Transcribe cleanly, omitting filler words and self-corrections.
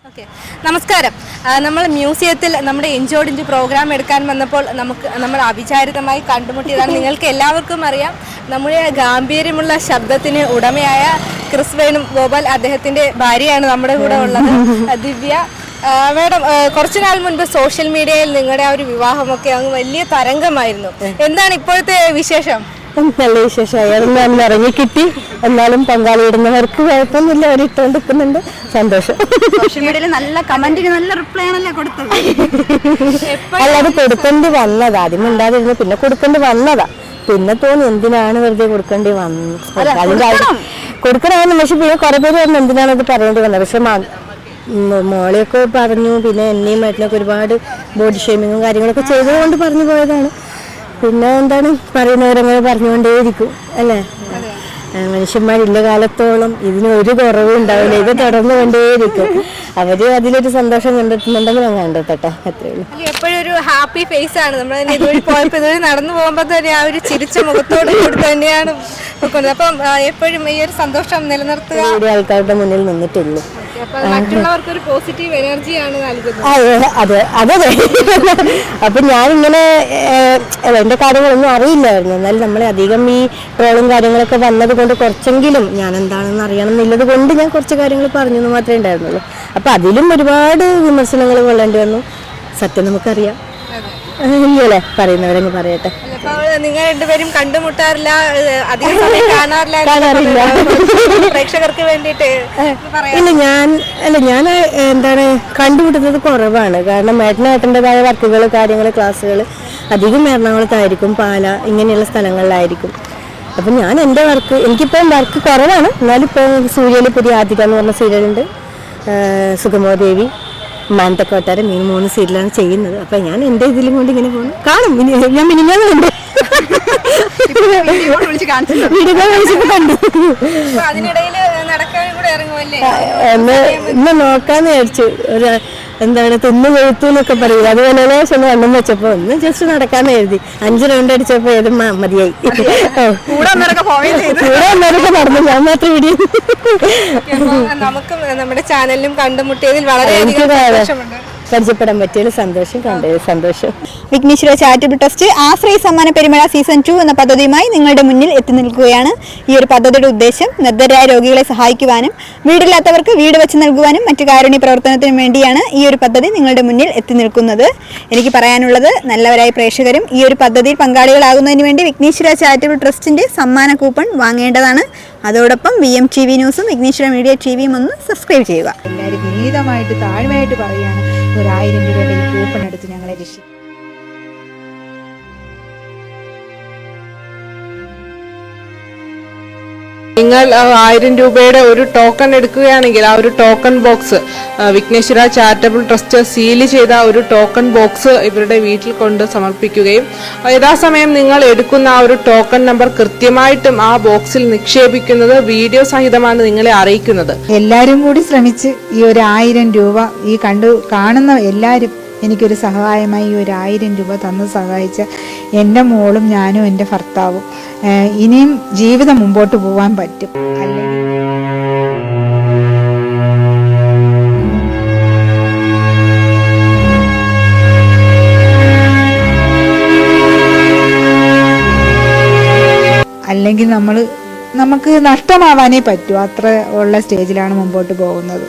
Okay, നമസ്കാരം. നമ്മൾ മ്യൂസിയത്തിൽ നമ്മുടെ ഇഞ്ചോടിഞ്ച് പ്രോഗ്രാം എടുക്കാൻ വന്നപ്പോൾ നമ്മൾ അവിചാരിതമായി കണ്ടുമുട്ടിയതാണ്. നിങ്ങൾക്ക് എല്ലാവർക്കും അറിയാം, നമ്മുടെ ഗാംഭീര്യമുള്ള ശബ്ദത്തിന് ഉടമയായ ക്രിസ് വേണുഗോപാൽ, അദ്ദേഹത്തിൻ്റെ ഭാര്യയാണ് നമ്മുടെ കൂടെ ഉള്ളത്, ദിവ്യ മാഡം. കുറച്ചുനാൾ മുൻപ് സോഷ്യൽ മീഡിയയിൽ നിങ്ങളുടെ ആ ഒരു വിവാഹമൊക്കെ അങ്ങ് വലിയ തരംഗമായിരുന്നു. എന്താണ് ഇപ്പോഴത്തെ വിശേഷം? നല്ല വിശേഷമായി. അതൊന്നും ഇറങ്ങി കിട്ടി. എന്നാലും പങ്കാളി ഇടുന്നവർക്ക് കുഴപ്പമൊന്നുമില്ല, അവർ ഇട്ടുകൊണ്ടിരിക്കുന്നുണ്ട്. സന്തോഷം. സോഷ്യൽ മീഡിയയിൽ നല്ല കമന്റിന് നല്ല റിപ്ലൈ ആണല്ലോ കൊടുത്തത്. അല്ലാതെ കൊടുക്കേണ്ടി വന്നതാ, ആദ്യം ഉണ്ടാതിരുന്നു, പിന്നെ കൊടുക്കേണ്ടി വന്നതാ. പിന്നെ തോന്നി എന്തിനാണ് വെറുതെ കൊടുക്കേണ്ടി വന്നത്, അതിന്റെ കൊടുക്കണമെന്ന്. പക്ഷെ പിന്നെ കുറെ പേര് പറഞ്ഞു എന്തിനാണ് ഇത് പറയേണ്ടി വന്നത്. പക്ഷെ മോളെയൊക്കെ പറഞ്ഞു, പിന്നെ എന്നെയും മറ്റിനൊക്കെ ഒരുപാട് ബോഡി ഷേമിങ്ങും കാര്യങ്ങളൊക്കെ ചെയ്തുകൊണ്ട് പറഞ്ഞു പോയതാണ്. പിന്നെ എന്താണ് പറയുന്നവരങ്ങനെ പറഞ്ഞുകൊണ്ടേയിരിക്കും അല്ലേ. മനുഷ്യന്മാരില്ല കാലത്തോളം ഇതിന് ഒരു കുറവും ഉണ്ടാവില്ല, ഇത് തുടർന്നു കൊണ്ടേയിരിക്കും. അവര് അതിലൊരു സന്തോഷം കണ്ടെത്തുന്നുണ്ടെങ്കിൽ ഞാൻ കണ്ടെത്തട്ടെ, അത്രേ ഉള്ളൂ. എപ്പോഴും ഒരു ഹാപ്പി ഫേസ് ആണ്. നമ്മൾ ഇതുവഴി പോയപ്പോൾ ഇതുവഴി നടന്നു പോകുമ്പോൾ തന്നെ ആ ഒരു ചിരിച്ച മുഖത്തോട് കൂടി തന്നെയാണ് പോയിക്കൊണ്ടത്. അപ്പം എപ്പോഴും ഈ ഒരു സന്തോഷം നിലനിർത്തുക ആൾക്കാരുടെ മുന്നിൽ നിന്നിട്ടുള്ളൂ. മറ്റുള്ളവർക്ക് ഒരു പോസിറ്റീവ് എനർജിയാണ് നൽകുന്നത്. അതെ അതെ അതെ. അപ്പൊ ഞാനിങ്ങനെ എന്റെ കാര്യങ്ങളൊന്നും അറിയില്ലായിരുന്നു. എന്നാലും നമ്മളെ അധികം ഈ ട്രോളും കാര്യങ്ങളൊക്കെ വന്നത് കൊണ്ട് കുറച്ചെങ്കിലും ഞാൻ എന്താണെന്ന് അറിയണം എന്നുള്ളത് കൊണ്ട് ഞാൻ കുറച്ച് കാര്യങ്ങൾ പറഞ്ഞെന്ന് മാത്രമേ ഉണ്ടായിരുന്നുള്ളൂ. അപ്പൊ അതിലും ഒരുപാട് വിമർശനങ്ങൾ കൊള്ളേണ്ടി വന്നു. സത്യം നമുക്കറിയാം. ഇല്ലേ, പറയുന്നവരങ്ങ് പറയട്ടെ. നിങ്ങൾ രണ്ടുപേരും കണ്ടുമുട്ടാറില്ല, അധികം സമയം കാണാറില്ല പ്രേക്ഷകർക്ക് വേണ്ടിയിട്ട്? ഞാൻ എന്താണ് കണ്ടുമുട്ടുന്നത് കുറവാണ്. കാരണം ഏട്ടൻ്റെതായ വർക്കുകൾ, കാര്യങ്ങൾ, ക്ലാസ്സുകൾ അധികം എറണാകുളത്തായിരിക്കും, പാല ഇങ്ങനെയുള്ള സ്ഥലങ്ങളിലായിരിക്കും. അപ്പം ഞാൻ എൻ്റെ എനിക്കിപ്പം വർക്ക് കുറവാണ്. എന്നാലും ഇപ്പോൾ സൂര്യയിൽ പുതിയ ആതിര എന്ന് പറഞ്ഞ സീരിയലുണ്ട്, സുഗമോദേവി, മാനന്തക്കോട്ടാരം, ഈ 3 സീരിയലാണ് ചെയ്യുന്നത്. അപ്പൊ ഞാൻ എന്റെ ഇതിലും കൊണ്ട് ഇങ്ങനെ പോകുന്നു. കാണും, ഞാൻ മിനിഞ്ഞാന്നുണ്ട് ഇന്ന് നോക്കാന്ന് വിചാരിച്ചു. എന്താണ് തിന്നു കൊഴുത്തു എന്നൊക്കെ പറയില്ല, അതുപോലെ ഒന്ന് വണ്ണം വെച്ചപ്പോ ഒന്ന് ജസ്റ്റ് നടക്കാന്ന് എഴുതി. 5 റൗണ്ട് അടിച്ചപ്പോ ഏതും മതിയായി. കൂടെ ഒന്നരൊക്കെ നടന്നു, ഞാൻ മാത്രം വീഡിയോ. നമുക്കും നമ്മുടെ ചാനലിലും കണ്ടുമുട്ടിയതിൽ വളരെയധികം പരിചയപ്പെടാൻ പറ്റിയ സന്തോഷം, കണ്ടത് സന്തോഷം. വിഘ്നേശ്വര ചാരിറ്റബിൾ ട്രസ്റ്റ് ആശ്രയ സമ്മാന പെരുമഴ സീസൺ 2 എന്ന പദ്ധതിയുമായി നിങ്ങളുടെ മുന്നിൽ എത്തി നിൽക്കുകയാണ്. ഈ ഒരു പദ്ധതിയുടെ ഉദ്ദേശം നിർദ്ധരായ രോഗികളെ സഹായിക്കുവാനും വീടില്ലാത്തവർക്ക് വീട് വെച്ച് നൽകുവാനും മറ്റു കാരുണ്യ പ്രവർത്തനത്തിനും വേണ്ടിയാണ് ഈ ഒരു പദ്ധതി നിങ്ങളുടെ മുന്നിൽ എത്തി നിൽക്കുന്നത്. എനിക്ക് പറയാനുള്ളത്, നല്ലവരായ പ്രേക്ഷകരും ഈ ഒരു പദ്ധതിയിൽ പങ്കാളികളാകുന്നതിന് വേണ്ടി വിഘ്നേശ്വര ചാരിറ്റബിൾ ട്രസ്റ്റിന്റെ സമ്മാന കൂപ്പൺ വാങ്ങേണ്ടതാണ്. അതോടൊപ്പം VMTV ന്യൂസും വിഘ്നേശ്വര മീഡിയ TVയും ഒന്ന് സബ്സ്ക്രൈബ് ചെയ്യുക. എല്ലാവരും വിനീതമായിട്ട് താഴ്മയായിട്ട് പറയുകയാണ്, 1000 രൂപയുടെ ഈ കൂപ്പൺ എടുത്ത് ഞങ്ങളെ രക്ഷിക്കും. നിങ്ങൾ 1000 രൂപയുടെ ഒരു ടോക്കൺ എടുക്കുകയാണെങ്കിൽ ആ ഒരു token box Vighneshwara charitable trust seal ചെയ്ത ഒരു ടോക്കൺ ബോക്സ് ഇവരുടെ വീട്ടിൽ കൊണ്ട് സമർപ്പിക്കുകയും യഥാസമയം നിങ്ങൾ എടുക്കുന്ന ആ ഒരു ടോക്കൺ നമ്പർ കൃത്യമായിട്ടും ആ ബോക്സിൽ നിക്ഷേപിക്കുന്നത് വീഡിയോ സഹിതമാണ് നിങ്ങളെ അറിയിക്കുന്നത്. എല്ലാവരും കൂടി ശ്രമിച്ച് ഈ 1000 രൂപ ഈ കാണുന്ന എല്ലാവരും എനിക്കൊരു സഹായമായി ഈ 1000 രൂപ തന്ന് സഹായിച്ച എൻ്റെ മോളും ഞാനും എൻ്റെ ഭർത്താവും ഇനിയും ജീവിതം മുമ്പോട്ട് പോകാൻ പറ്റും. അല്ലെങ്കിൽ നമുക്ക് നഷ്ടമാവാനേ പറ്റൂ. അത്ര ഉള്ള സ്റ്റേജിലാണ് മുമ്പോട്ട് പോകുന്നത്.